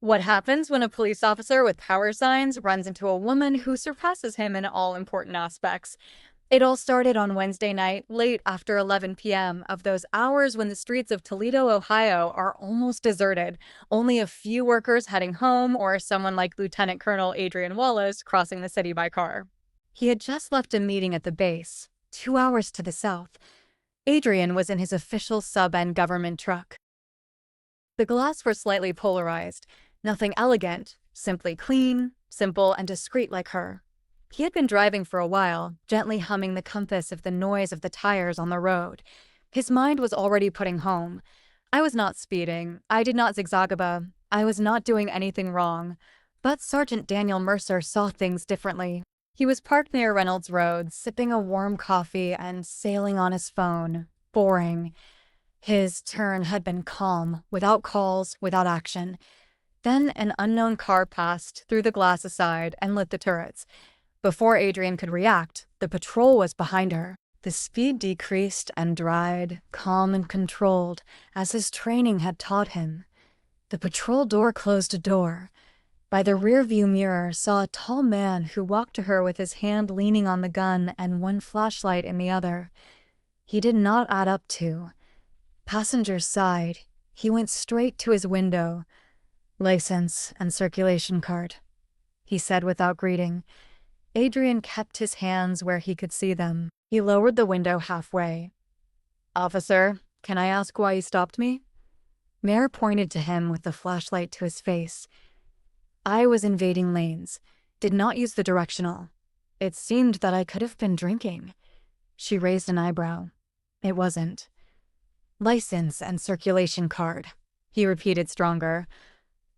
What happens when a police officer with power signs runs into a woman who surpasses him in all important aspects? It all started on Wednesday night, late after 11 p.m., of those hours when the streets of Toledo, Ohio are almost deserted, only a few workers heading home or someone like Lieutenant Colonel Adrian Wallace crossing the city by car. He had just left a meeting at the base, 2 hours to the south. Adrian was in his official sub-end government truck. The glass were slightly polarized, nothing elegant, simply clean, simple, and discreet like her. He had been driving for a while, gently humming the compass of the noise of the tires on the road. His mind was already putting home. I was not speeding. I did not zigzagaba. I was not doing anything wrong. But Sergeant Daniel Mercer saw things differently. He was parked near Reynolds Road, sipping a warm coffee and sailing on his phone. Boring. His turn had been calm, without calls, without action. Then an unknown car passed, threw the glass aside, and lit the turrets. Before Adrian could react, the patrol was behind her. The speed decreased and dried, calm and controlled, as his training had taught him. The patrol door closed a door. By the rearview mirror saw a tall man who walked to her with his hand leaning on the gun and one flashlight in the other. He did not add up to. Passengers sighed. He went straight to his window. "License and circulation card," he said without greeting. Adrian kept his hands where he could see them. He lowered the window halfway. "Officer, can I ask why you stopped me?" Mayor pointed to him with the flashlight to his face. "I was invading lanes. Did not use the directional. It seemed that I could have been drinking." She raised an eyebrow. "It wasn't." "License and circulation card," he repeated stronger.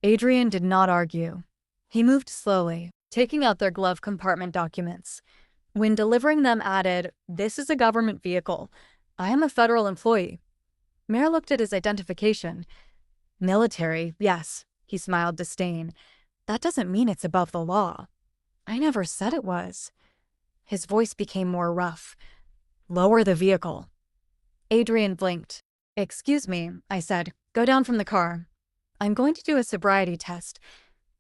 Adrian did not argue. He moved slowly, taking out their glove compartment documents. When delivering them added, "This is a government vehicle. I am a federal employee." Mayor looked at his identification. "Military, yes," he smiled disdain. "That doesn't mean it's above the law." "I never said it was." His voice became more rough. "Lower the vehicle." Adrian blinked. "Excuse me," I said. "Go down from the car. I'm going to do a sobriety test."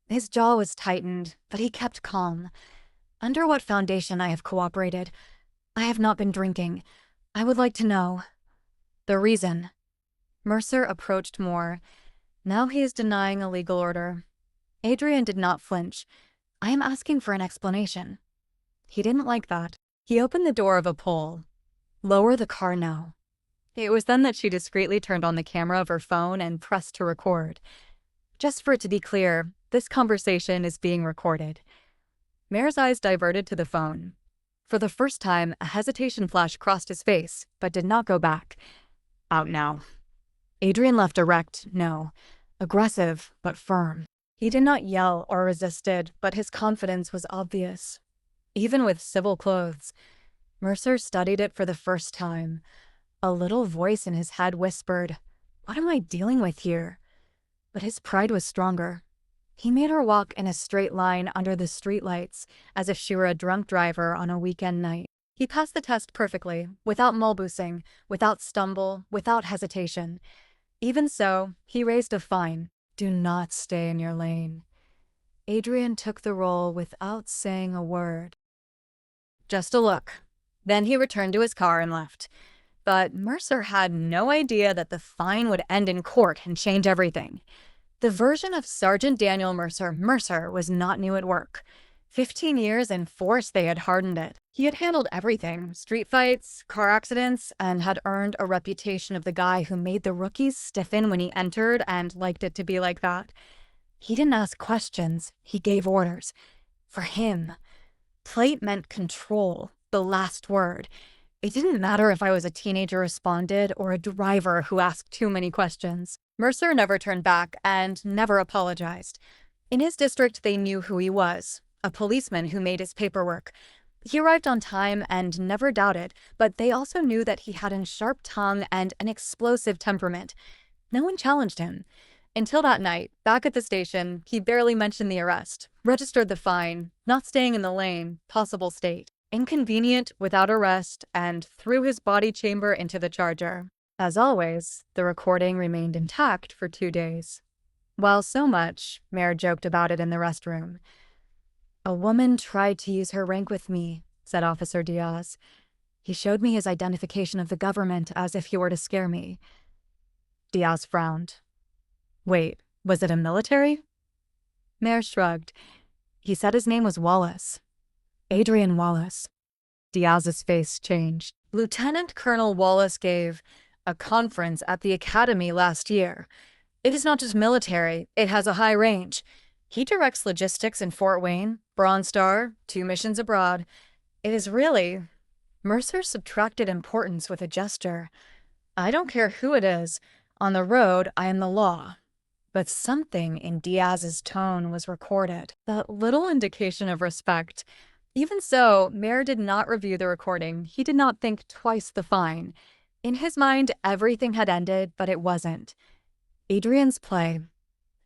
His jaw was tightened, but he kept calm. "Under what foundation I have cooperated? I have not been drinking. I would like to know." "The reason." Mercer approached more. "Now he is denying a legal order." Adrian did not flinch. "I am asking for an explanation." He didn't like that. He opened the door of a pole. "Lower the car now." It was then that she discreetly turned on the camera of her phone and pressed to record. "Just for it to be clear, this conversation is being recorded." Mayor's eyes diverted to the phone. For the first time, a hesitation flash crossed his face, but did not go back. "Out now." Adrian left erect, no. Aggressive, but firm. He did not yell or resisted, but his confidence was obvious. Even with civil clothes. Mercer studied it for the first time. A little voice in his head whispered, "What am I dealing with here?" But his pride was stronger. He made her walk in a straight line under the streetlights, as if she were a drunk driver on a weekend night. He passed the test perfectly, without mulboosing, without stumble, without hesitation. Even so, he raised a fine. "Do not stay in your lane." Adrian took the roll without saying a word. Just a look. Then he returned to his car and left. But Mercer had no idea that the fine would end in court and change everything. The version of Sergeant Daniel Mercer was not new at work. 15 years in force they had hardened it. He had handled everything, street fights, car accidents, and had earned a reputation of the guy who made the rookies stiffen when he entered and liked it to be like that. He didn't ask questions, he gave orders. For him, plate meant control, the last word. It didn't matter if I was a teenager who responded or a driver who asked too many questions. Mercer never turned back and never apologized. In his district, they knew who he was, a policeman who made his paperwork. He arrived on time and never doubted, but they also knew that he had a sharp tongue and an explosive temperament. No one challenged him. Until that night, back at the station, he barely mentioned the arrest, registered the fine, not staying in the lane, possible state. Inconvenient, without arrest, and threw his body chamber into the charger. As always, the recording remained intact for 2 days. Well, so much, Mayor joked about it in the restroom. A woman tried to use her rank with me, said Officer Diaz. He showed me his identification of the government as if he were to scare me. Diaz frowned. Wait, was it a military? Mayor shrugged. He said his name was Wallace. Adrian Wallace. Diaz's face changed. Lieutenant Colonel Wallace gave a conference at the academy last year. It is not just military, it has a high range. He directs logistics in Fort Wayne, Bronze Star, 2 missions abroad. It is really... Mercer subtracted importance with a gesture. I don't care who it is. On the road, I am the law. But something in Diaz's tone was recorded. That little indication of respect. Even so, Mayer did not review the recording. He did not think twice the fine. In his mind, everything had ended, but it wasn't. Adrian's play.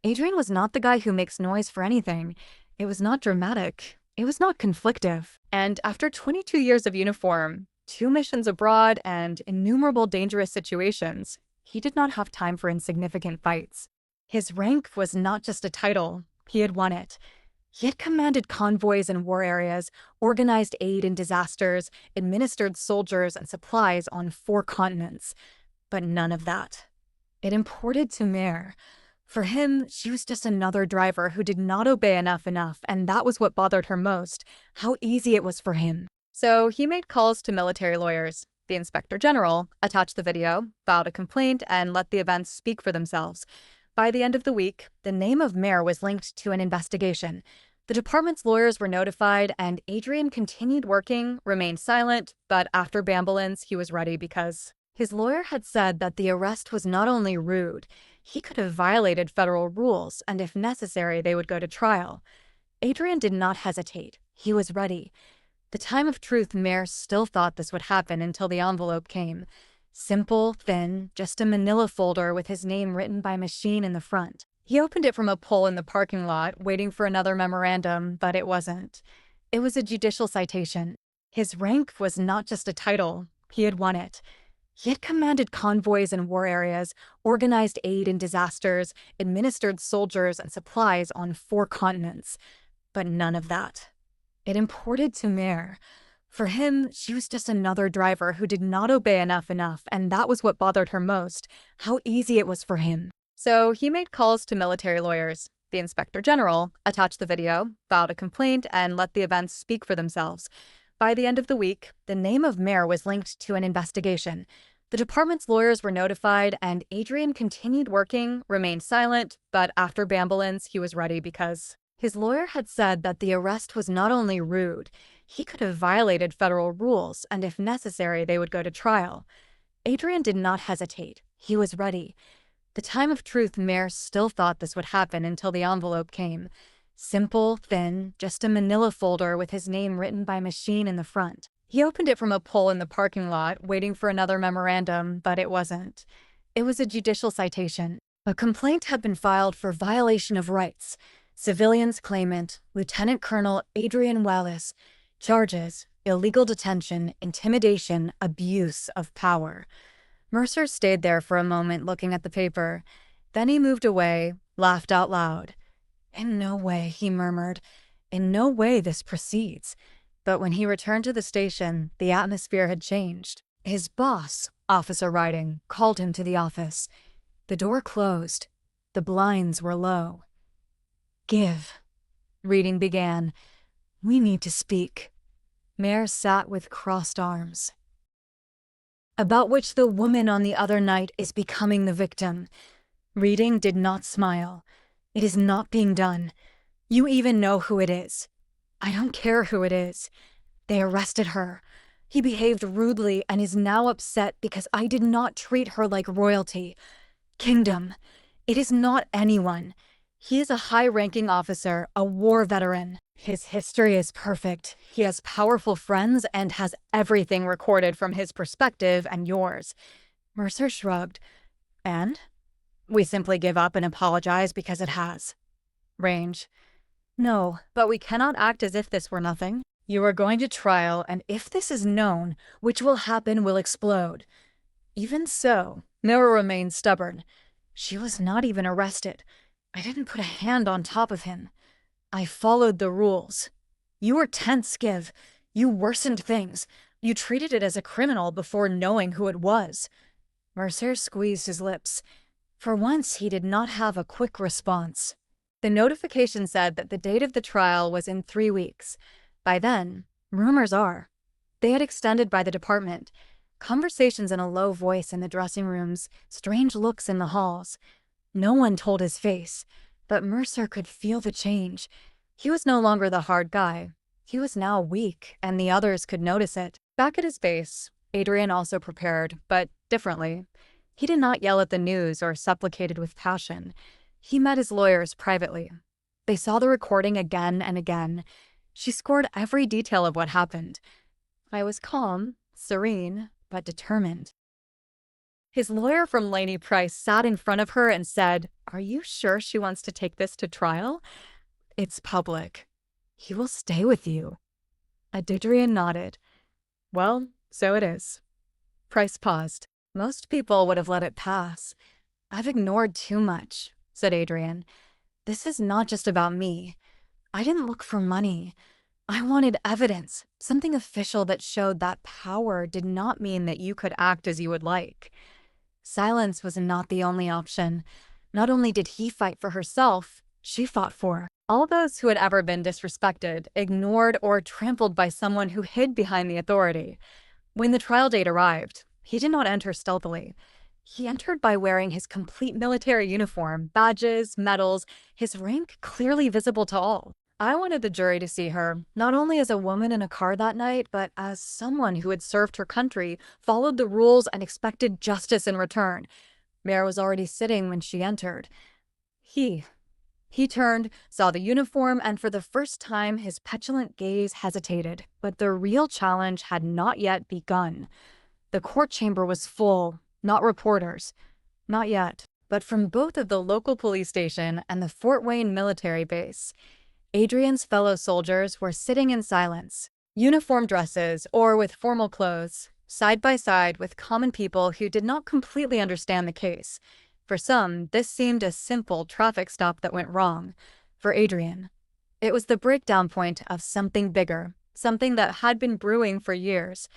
Adrian was not the guy who makes noise for anything. It was not dramatic. It was not conflictive. And after 22 years of uniform, 2 missions abroad, and innumerable dangerous situations, he did not have time for insignificant fights. His rank was not just a title. He had won it. He had commanded convoys in war areas, organized aid in disasters, administered soldiers and supplies on 4 continents. But none of that. It imported to Mare. For him, she was just another driver who did not obey enough, and that was what bothered her most, how easy it was for him. So he made calls to military lawyers. The Inspector General attached the video, filed a complaint, and let the events speak for themselves. By the end of the week, the name of Mare was linked to an investigation. The department's lawyers were notified, and Adrian continued working, remained silent, but after Bambolin's, he was ready because his lawyer had said that the arrest was not only rude, he could have violated federal rules, and if necessary, they would go to trial. Adrian did not hesitate. He was ready. The time of truth, Mare still thought this would happen until the envelope came. Simple, thin, just a manila folder with his name written by machine in the front. He opened it from a pole in the parking lot, waiting for another memorandum, but it wasn't. It was a judicial citation. His rank was not just a title. He had won it. He had commanded convoys in war areas, organized aid in disasters, administered soldiers and supplies on 4 continents. But none of that. It imported to Mare. For him, she was just another driver who did not obey enough, and that was what bothered her most, how easy it was for him. So he made calls to military lawyers. The Inspector General attached the video, filed a complaint, and let the events speak for themselves. By the end of the week, the name of Mare was linked to an investigation. The department's lawyers were notified, and Adrian continued working, remained silent, but after Bambolin's, he was ready because his lawyer had said that the arrest was not only rude, he could have violated federal rules, and if necessary, they would go to trial. Adrian did not hesitate. He was ready. The time of truth, Mare still thought this would happen until the envelope came. Simple, thin, just a manila folder with his name written by machine in the front. He opened it from a pole in the parking lot, waiting for another memorandum, but it wasn't. It was a judicial citation. A complaint had been filed for violation of rights. Civilians claimant, Lieutenant Colonel Adrian Wallace. Charges, illegal detention, intimidation, abuse of power. Mercer stayed there for a moment looking at the paper. Then he moved away, laughed out loud. In no way, he murmured. In no way this proceeds. But when he returned to the station, the atmosphere had changed. His boss, Officer Riding, called him to the office. The door closed. The blinds were low. Give. Reading began. We need to speak. Mare sat with crossed arms. About which the woman on the other night is becoming the victim. Reading did not smile. It is not being done. You even know who it is. I don't care who it is. They arrested her. He behaved rudely and is now upset because I did not treat her like royalty. Kingdom. It is not anyone. He is a high-ranking officer, a war veteran. His history is perfect. He has powerful friends and has everything recorded from his perspective and yours. Mercer shrugged. And? We simply give up and apologize because it has. Range. No, but we cannot act as if this were nothing. You are going to trial, and if this is known, which will happen will explode. Even so, Mira remained stubborn. She was not even arrested. I didn't put a hand on top of him. I followed the rules. You were tense, Skiv. You worsened things. You treated it as a criminal before knowing who it was. Mercer squeezed his lips. For once, he did not have a quick response. The notification said that the date of the trial was in 3 weeks. By then, rumors are, they had extended by the department. Conversations in a low voice in the dressing rooms, strange looks in the halls. No one told his face, but Mercer could feel the change. He was no longer the hard guy. He was now weak, and the others could notice it. Back at his base, Adrian also prepared, but differently. He did not yell at the news or supplicated with passion. He met his lawyers privately. They saw the recording again and again. She scored every detail of what happened. I was calm, serene, but determined. His lawyer from Laney Price sat in front of her and said, "Are you sure she wants to take this to trial? It's public. He will stay with you." Adrian nodded. "Well, so it is." Price paused. "Most people would have let it pass. I've ignored too much," said Adrian. "This is not just about me. I didn't look for money. I wanted evidence, something official that showed that power did not mean that you could act as you would like." Silence was not the only option. Not only did he fight for herself, she fought for all those who had ever been disrespected, ignored, or trampled by someone who hid behind the authority. When the trial date arrived, he did not enter stealthily. He entered by wearing his complete military uniform, badges, medals, his rank clearly visible to all. I wanted the jury to see her, not only as a woman in a car that night, but as someone who had served her country, followed the rules, and expected justice in return. Mare was already sitting when she entered. He turned, saw the uniform, and for the first time his petulant gaze hesitated. But the real challenge had not yet begun. The court chamber was full, not reporters. Not yet, but from both of the local police station and the Fort Wayne military base. Adrian's fellow soldiers were sitting in silence, uniform dresses or with formal clothes, side by side with common people who did not completely understand the case. For some, this seemed a simple traffic stop that went wrong. For Adrian, it was the breakdown point of something bigger, something that had been brewing for years.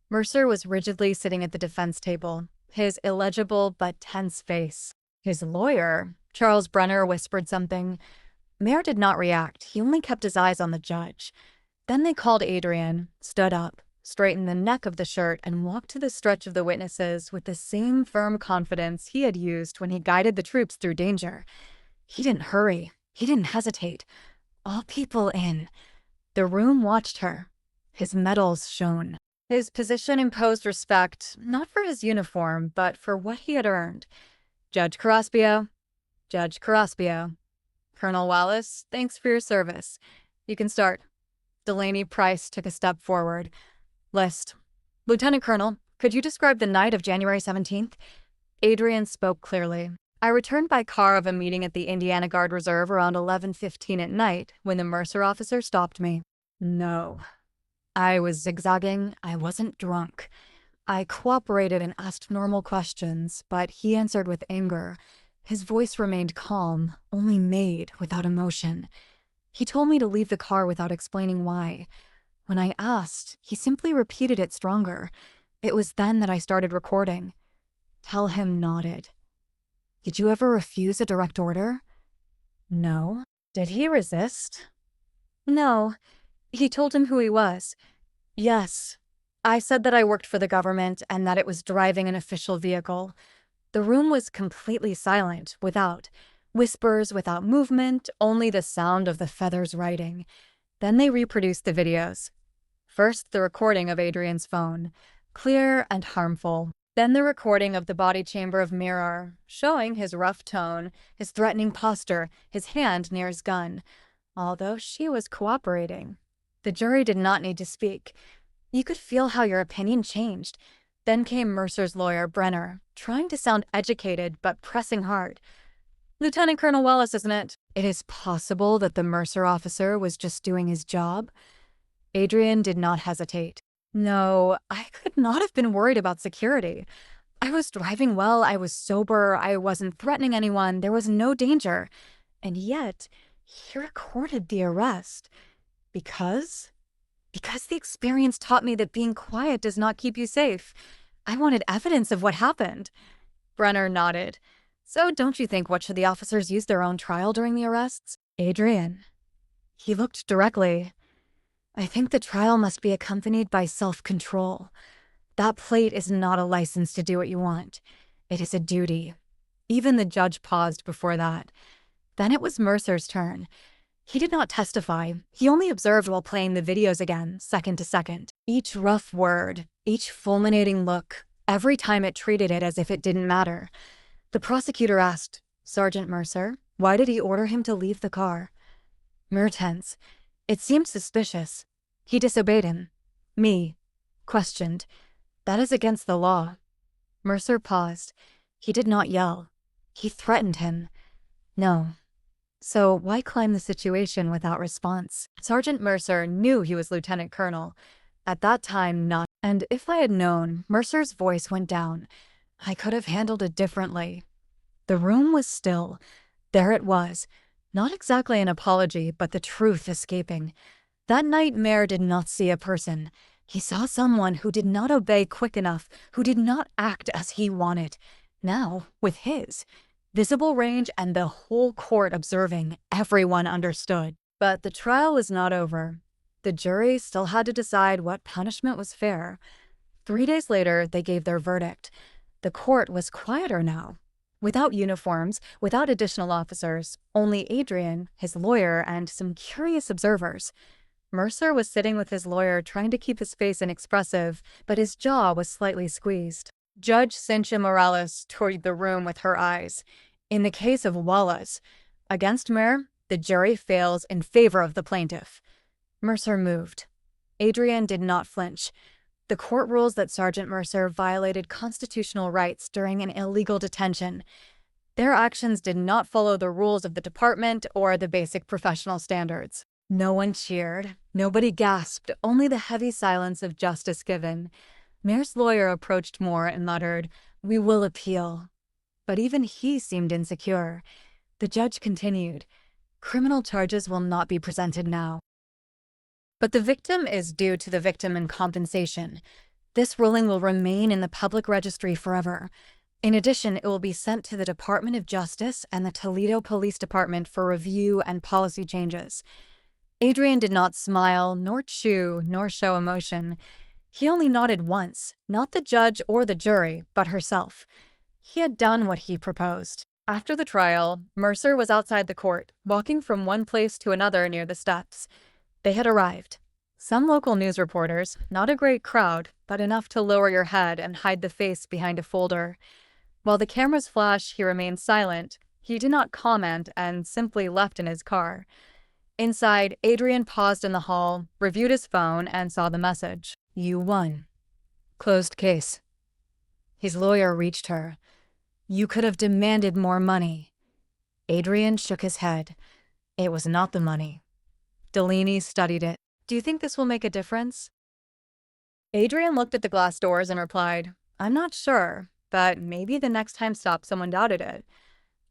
Mercer was rigidly sitting at the defense table, his illegible but tense face. His lawyer, Charles Brenner, whispered something. Mare did not react. He only kept his eyes on the judge. Then they called Adrian, stood up, straightened the neck of the shirt, and walked to the stretch of the witnesses with the same firm confidence he had used when he guided the troops through danger. He didn't hurry. He didn't hesitate. All people in. The room watched her. His medals shone. His position imposed respect, not for his uniform, but for what he had earned. Judge Caraspio. Judge Caraspio. Colonel Wallace, thanks for your service. You can start. Delaney Price took a step forward. List. Lieutenant Colonel, could you describe the night of January 17th? Adrian spoke clearly. I returned by car of a meeting at the Indiana Guard Reserve around 11:15 at night when the Mercer officer stopped me. No. I was zigzagging. I wasn't drunk. I cooperated and asked normal questions, but he answered with anger. His voice remained calm, only made without emotion. He told me to leave the car without explaining why. When I asked, he simply repeated it stronger. It was then that I started recording. Tell him nodded. Did you ever refuse a direct order? No. Did he resist? No. He told him who he was. Yes. I said that I worked for the government and that it was driving an official vehicle. The room was completely silent, without whispers, without movement, only the sound of the feathers writing. Then they reproduced the videos. First, the recording of Adrian's phone, clear and harmful. Then the recording of the body chamber of Mirror, showing his rough tone, his threatening posture, his hand near his gun. Although she was cooperating. The jury did not need to speak. You could feel how your opinion changed. Then came Mercer's lawyer, Brenner, trying to sound educated but pressing hard. Lieutenant Colonel Wallace, isn't it? It is possible that the Mercer officer was just doing his job. Adrian did not hesitate. No, I could not have been worried about security. I was driving well, I was sober, I wasn't threatening anyone, there was no danger. And yet, he recorded the arrest. Because? Because the experience taught me that being quiet does not keep you safe. I wanted evidence of what happened. Brenner nodded. So don't you think, what should the officers use their own trial during the arrests? Adrian. He looked directly. I think the trial must be accompanied by self-control. That plate is not a license to do what you want. It is a duty. Even the judge paused before that. Then it was Mercer's turn. He did not testify. He only observed while playing the videos again, second to second. Each rough word, each fulminating look, every time it treated it as if it didn't matter. The prosecutor asked, Sergeant Mercer, why did he order him to leave the car? Mer tense. It seemed suspicious. He disobeyed him. Me. Questioned. That is against the law. Mercer paused. He did not yell. He threatened him. No. So why climb the situation without response? Sergeant Mercer knew he was Lieutenant Colonel. At that time, not. And if I had known, Mercer's voice went down. I could have handled it differently. The room was still. There it was. Not exactly an apology, but the truth escaping. That night, Mayor did not see a person. He saw someone who did not obey quick enough, who did not act as he wanted. Now, with his visible range and the whole court observing, everyone understood. But the trial was not over. The jury still had to decide what punishment was fair. 3 days later, they gave their verdict. The court was quieter now. Without uniforms, without additional officers, only Adrian, his lawyer, and some curious observers. Mercer was sitting with his lawyer trying to keep his face inexpressive, but his jaw was slightly squeezed. Judge Cynthia Morales toured the room with her eyes. In the case of Wallace, against Mayor, the jury fails in favor of the plaintiff. Mercer moved. Adrian did not flinch. The court rules that Sergeant Mercer violated constitutional rights during an illegal detention. Their actions did not follow the rules of the department or the basic professional standards. No one cheered. Nobody gasped, only the heavy silence of justice given. Mayor's lawyer approached Moore and muttered, "We will appeal." But even he seemed insecure. The judge continued, "Criminal charges will not be presented now. But the victim is due to the victim in compensation. This ruling will remain in the public registry forever. In addition, it will be sent to the Department of Justice and the Toledo Police Department for review and policy changes." Adrian did not smile, nor chew, nor show emotion. He only nodded once, not the judge or the jury, but herself. He had done what he proposed. After the trial, Mercer was outside the court, walking from one place to another near the steps. They had arrived. Some local news reporters, not a great crowd, but enough to lower your head and hide the face behind a folder. While the cameras flashed, he remained silent. He did not comment and simply left in his car. Inside, Adrian paused in the hall, reviewed his phone, and saw the message. "You won. Closed case." His lawyer reached her. "You could have demanded more money." Adrian shook his head. It was not the money. Delaney studied it. "Do you think this will make a difference?" Adrian looked at the glass doors and replied, "I'm not sure, but maybe the next time stop someone doubted it."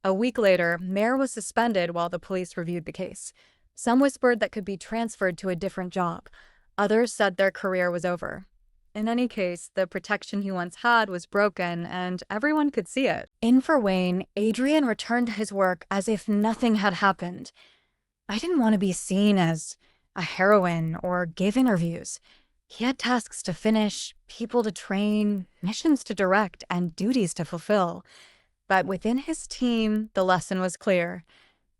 A week later, Mayor was suspended while the police reviewed the case. Some whispered that could be transferred to a different job. Others said their career was over. In any case, the protection he once had was broken, and everyone could see it. In for Wayne, Adrian returned to his work as if nothing had happened. "I didn't want to be seen as a heroine or give interviews." He had tasks to finish, people to train, missions to direct, and duties to fulfill. But within his team, the lesson was clear.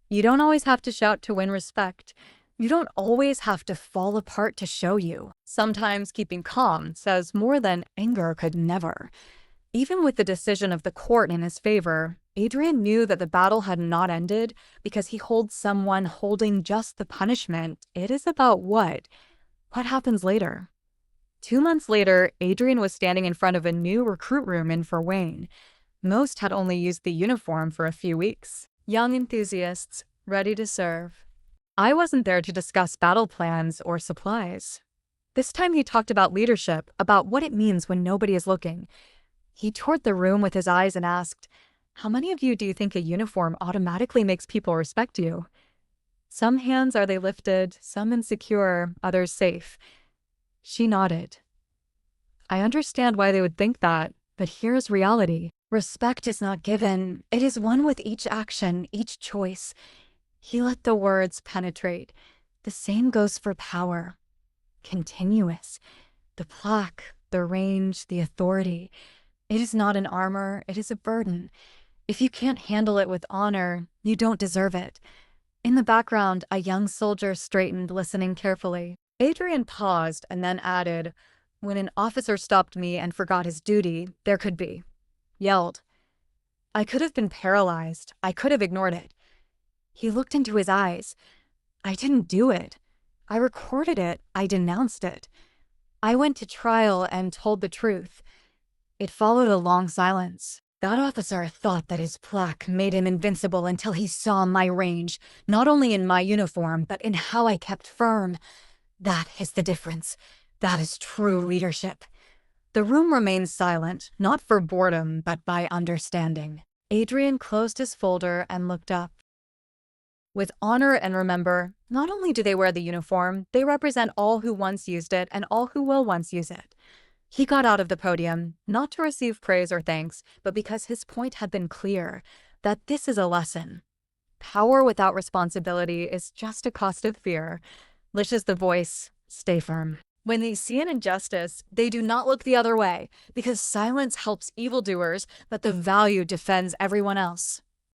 You don't always have to shout to win respect. You don't always have to fall apart to show you. Sometimes keeping calm says more than anger could never. Even with the decision of the court in his favor, Adrian knew that the battle had not ended because he holds someone holding just the punishment. It is about what? What happens later? 2 months later, Adrian was standing in front of a new recruit room in for Wayne. Most had only used the uniform for a few weeks. Young enthusiasts, ready to serve. I wasn't there to discuss battle plans or supplies. This time he talked about leadership, about what it means when nobody is looking. He toured the room with his eyes and asked, How many of you do you think a uniform automatically makes people respect you? Some hands are they lifted, some insecure, others safe. She nodded. I understand why they would think that, but here's reality. Respect is not given. It is won with each action, each choice. He let the words penetrate. The same goes for power. Continuous. The plaque, the range, the authority. It is not an armor, it is a burden. If you can't handle it with honor, you don't deserve it. In the background, a young soldier straightened, listening carefully. Adrian paused and then added, "When an officer stopped me and forgot his duty, there could be." Yelled. I could have been paralyzed. I could have ignored it. He looked into his eyes. I didn't do it. I recorded it. I denounced it. I went to trial and told the truth. It followed a long silence. That officer thought that his plaque made him invincible until he saw my range, not only in my uniform, but in how I kept firm. That is the difference. That is true leadership. The room remained silent, not for boredom, but by understanding. Adrian closed his folder and looked up. With honor and remember, not only do they wear the uniform, they represent all who once used it and all who will once use it. He got out of the podium, not to receive praise or thanks, but because his point had been clear, that this is a lesson. Power without responsibility is just a cost of fear. Lish is the voice. Stay firm. When they see an injustice, they do not look the other way, because silence helps evildoers, but the value defends everyone else.